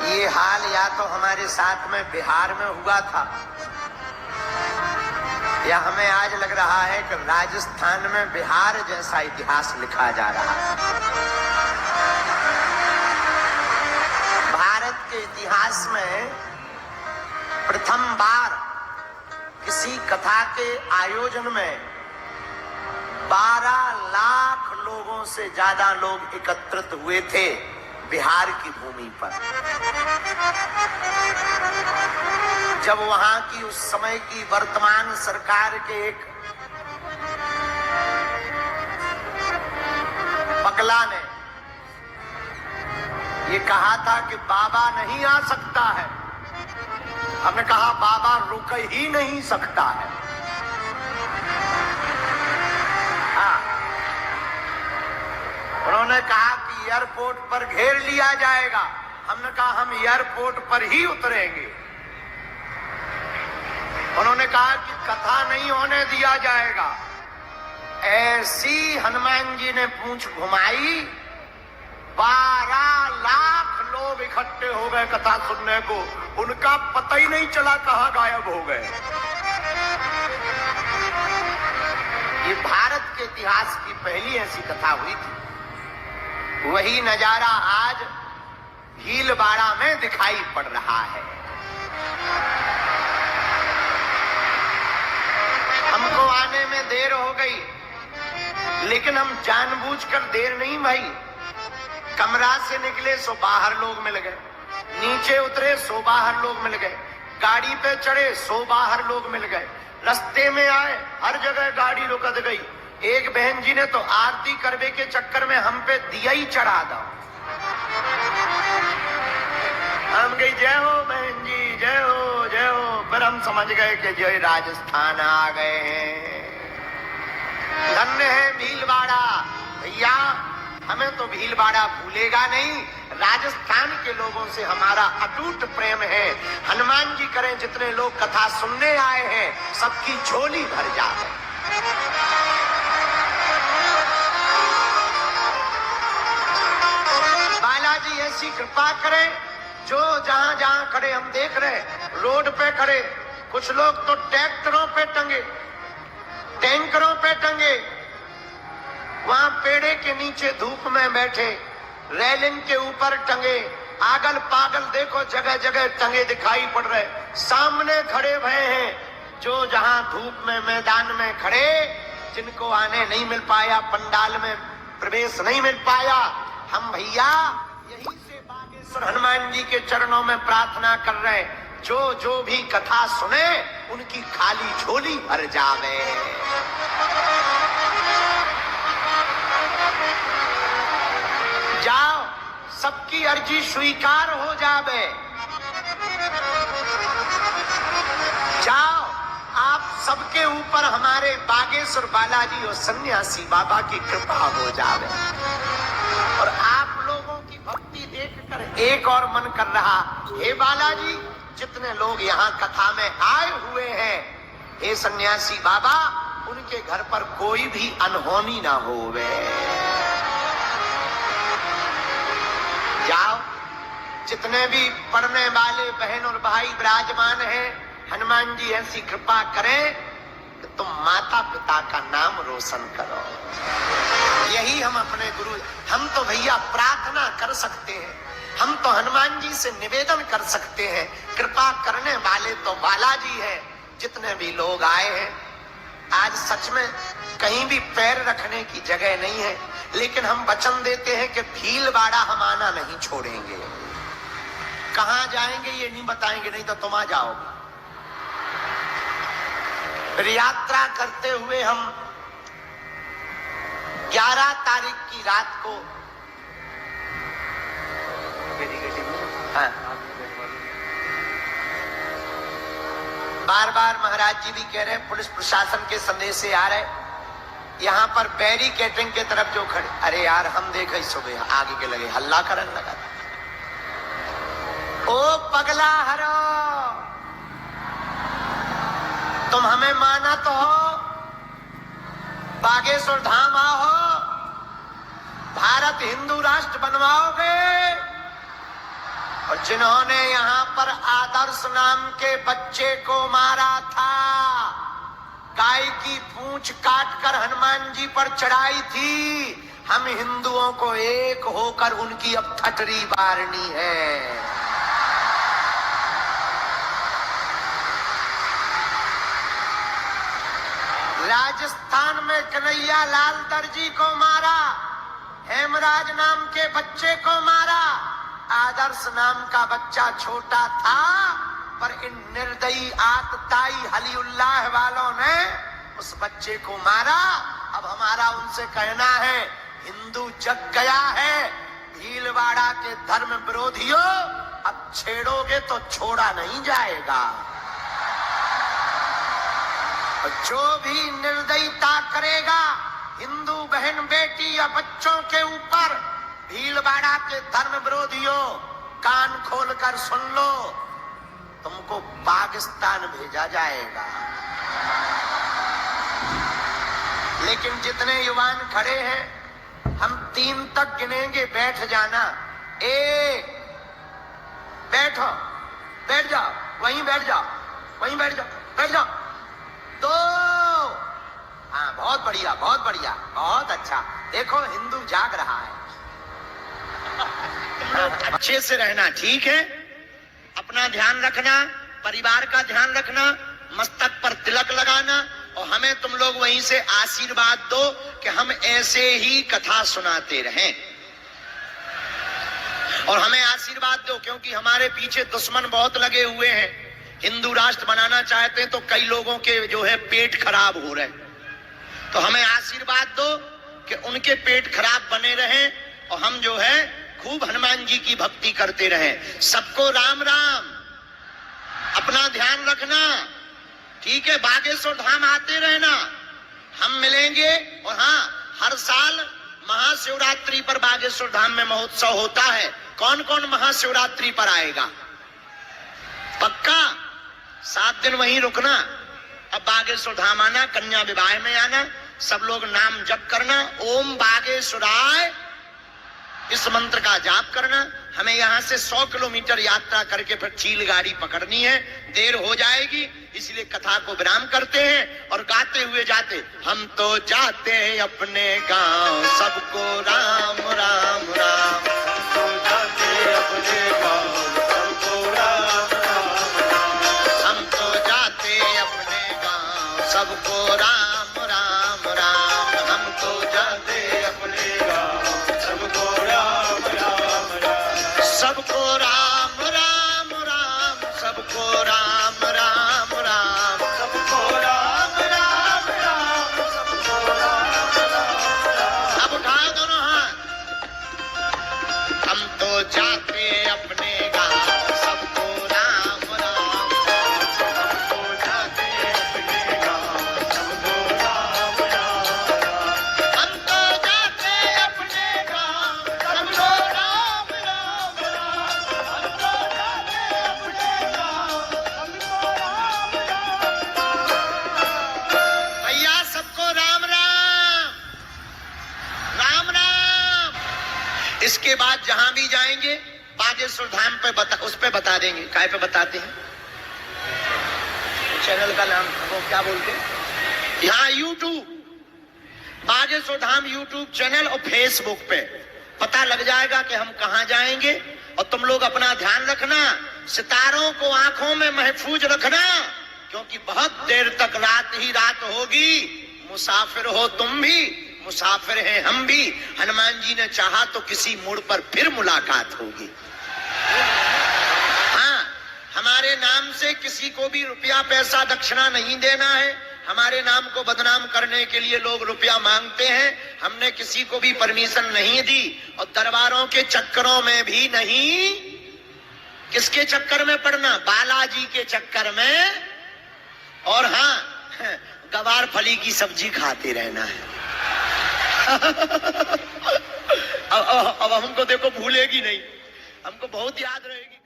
ये हाल या तो हमारे साथ में बिहार में हुआ था, या हमें आज लग रहा है कि राजस्थान में बिहार जैसा इतिहास लिखा जा रहा है। भारत के इतिहास में प्रथम बार किसी कथा के आयोजन में 12 लाख लोगों से ज्यादा लोग एकत्रित हुए थे बिहार की भूमि पर। जब वहां की उस समय की वर्तमान सरकार के एक पगला ने ये कहा था कि बाबा नहीं आ सकता है, हमने कहा बाबा रुक ही नहीं सकता है। उन्होंने कहा कि एयरपोर्ट पर घेर लिया जाएगा, हमने कहा हम एयरपोर्ट पर ही उतरेंगे। उन्होंने कहा कि कथा नहीं होने दिया जाएगा। ऐसी हनुमान जी ने पूंछ घुमाई, 12 लाख लोग इकट्ठे हो गए कथा सुनने को, उनका पता ही नहीं चला कहां गायब हो गए। ये भारत के इतिहास की पहली ऐसी कथा हुई थी। वही नजारा आज भीलवाड़ा में दिखाई पड़ रहा है। हमको आने में देर हो गई, लेकिन हम जानबूझकर देर नहीं भाई। कमरा से निकले सो बाहर लोग मिल गए, नीचे उतरे सो बाहर लोग मिल गए, गाड़ी पे चढ़े सो बाहर लोग मिल गए, रास्ते में आए हर जगह गाड़ी रुक गई। एक बहन जी ने तो आरती करने के चक्कर में हम पे दिया ही चढ़ा दो। हम गई जय हो बहन जी, जय हो जय हो। फिर हम समझ गए कि जय राजस्थान आ गए हैं। धन्य है भीलवाड़ा। भैया हमें तो भीलवाड़ा भूलेगा नहीं। राजस्थान के लोगों से हमारा अटूट प्रेम है। हनुमान जी करें जितने लोग कथा सुनने आए हैं सबकी झोली भर जाए। बालाजी ऐसी कृपा करें, जो जहां जहां खड़े हम देख रहे, रोड पे खड़े, कुछ लोग तो ट्रैक्टरों पे टंगे, टैंकरों पे टंगे, वहां पेड़े के नीचे धूप में बैठे, रेलिंग के ऊपर टंगे, आगल पागल देखो जगह जगह टंगे दिखाई पड़ रहे। सामने खड़े भय हैं जो जहां धूप में मैदान में खड़े, जिनको आने नहीं मिल पाया, पंडाल में प्रवेश नहीं मिल पाया। हम भैया यही से बागेश्वर हनुमान जी के चरणों में प्रार्थना कर रहे, जो भी कथा सुने उनकी खाली झोली भर जावे। जाओ सबकी अर्जी स्वीकार हो जावे। जाओ आप सबके ऊपर हमारे बागेश्वर बालाजी और सन्यासी बाबा की कृपा हो जावे। और आप लोगों की भक्ति देखकर एक और मन कर रहा, हे बालाजी जितने लोग यहाँ कथा में आए हुए हैं, हे सन्यासी बाबा उनके घर पर कोई भी अनहोनी ना होवे। जाओ जितने भी पढ़ने वाले बहन और भाई विराजमान हैं, हनुमान जी ऐसी कृपा करें कि तुम माता पिता का नाम रोशन करो। यही हम अपने गुरु, हम तो भैया प्रार्थना कर सकते हैं, हम तो हनुमान जी से निवेदन कर सकते हैं। कृपा करने वाले तो बालाजी हैं। जितने भी लोग आए हैं, आज सच में कहीं भी पैर रखने की जगह नहीं है, लेकिन हम वचन देते हैं कि भीलवाड़ा हम आना नहीं छोड़ेंगे। कहां जाएंगे ये नहीं बताएंगे, नहीं तो तुम आ जाओगे। फिर यात्रा करते हुए हम 11 तारीख की रात को बार बार महाराज जी भी कह रहे, पुलिस प्रशासन के संदेश से आ रहे, यहाँ पर बैरिकेडिंग के तरफ जो खड़े, अरे यार हम देखे सुबह आगे के लगे हल्ला करने लगा। ओ पगला हरो, तुम हमें माना तो हो, बागेश्वर धाम आओ, भारत हिंदू राष्ट्र बनवाओगे, और जिन्होंने यहाँ पर आदर्श नाम के बच्चे को मारा था, गाय की पूंछ काटकर हनुमान जी पर चढ़ाई थी, हम हिंदुओं को एक होकर उनकी अब ठटरी बारनी है। राजस्थान में कन्हैया लाल दर्जी को मारा, हेमराज नाम के बच्चे को मारा, आदर्श नाम का बच्चा छोटा था, पर इन निर्दयी आतताई हलीउल्लाह वालों ने उस बच्चे को मारा। अब हमारा उनसे कहना है, हिंदू जग गया है, भीलवाड़ा के धर्म विरोधियों, अब छेड़ोगे तो छोड़ा नहीं जाएगा। जो भी निर्दयता करेगा हिंदू बहन बेटी या बच्चों के ऊपर, भीलवाड़ा के धर्म विरोधियों कान खोलकर सुन लो, तुमको पाकिस्तान भेजा जाएगा। लेकिन जितने युवान खड़े हैं, हम 3 तक गिनेंगे, बैठ जाना। 1, बैठो, बैठ जाओ, वहीं बैठ जाओ, वहीं बैठ जाओ, बैठ जाओ। 2, हाँ, बहुत बढ़िया, बहुत बढ़िया, बहुत अच्छा। देखो हिंदू जाग रहा है। अच्छे से रहना, ठीक है? अपना ध्यान रखना, परिवार का ध्यान रखना, मस्तक पर तिलक लगाना, और हमें तुम लोग वहीं से आशीर्वाद दो कि हम ऐसे ही कथा सुनाते रहें। और हमें आशीर्वाद दो, क्योंकि हमारे पीछे दुश्मन बहुत लगे हुए हैं। हिंदू राष्ट्र बनाना चाहते हैं तो कई लोगों के जो है पेट खराब हो रहे, तो हमें आशीर्वाद दो कि उनके पेट खराब बने रहें, और हम जो है खूब हनुमान जी की भक्ति करते रहें। सबको राम राम, अपना ध्यान रखना, ठीक है? बागेश्वर धाम आते रहना, हम मिलेंगे। और हाँ, हर साल महाशिवरात्रि पर बागेश्वर धाम में महोत्सव होता है। कौन कौन महाशिवरात्रि पर आएगा? पक्का 7 दिन वहीं रुकना। अब बागेश्वर धाम आना, कन्या विवाह में आना, सब लोग नाम जप करना, ओम बागेश्वराय, इस मंत्र का जाप करना। हमें यहाँ से 100 किलोमीटर यात्रा करके फिर चील गाड़ी पकड़नी है, देर हो जाएगी, इसलिए कथा को विराम करते हैं और गाते हुए जाते, हम तो जाते हैं अपने गांव, सबको राम राम राम, तो जाते अपने गांव, सबको राम राम राम, हम तो जाते अपने गांव, सबको राम राम राम, हम तो जाते अपने गांव, सबको राम राम राम, सबको राम राम राम, सबको राम राम राम, सबको राम राम राम, सबको राम राम राम। अब उठाओ दोनों हाथ, हम तो जाते अपने गांव, सबको राम राम, हमको जाते अपने गांव, सबको राम राम राम, हम तो जाते अपने गांव, सबको राम राम राम, हम तो जाते अपने गांव, सबको राम राम राम। भैया सबको राम राम, राम राम। इसके बाद जहां भी जाएंगे बागेश्वर धाम पे उस पे बता देंगे। काय पे बताते हैं? चैनल का नाम वो क्या बोलते हैं? यहाँ YouTube, Bageshwar Dham YouTube channel और फेसबुक पे पता लग जाएगा कि हम कहाँ जाएंगे। और तुम लोग अपना ध्यान रखना, सितारों को आंखों में महफूज रखना, क्योंकि बहुत देर तक रात ही रात होगी। मुसाफिर हो तुम भी, मुसाफिर हैं हम भी। हनुमान जी ने चाहा तो किसी मोड़ पर फिर मुलाकात होगी। हाँ, हमारे नाम से किसी को भी रुपया पैसा दक्षिणा नहीं देना है। हमारे नाम को बदनाम करने के लिए लोग रुपया मांगते हैं, हमने किसी को भी परमिशन नहीं दी। और दरबारों के चक्करों में भी नहीं। किसके चक्कर में पड़ना? बालाजी के चक्कर में। और हाँ, गवार फली की सब्जी खाते रहना है। अब हमको देखो भूलेगी नहीं, हमको बहुत याद रहेगी।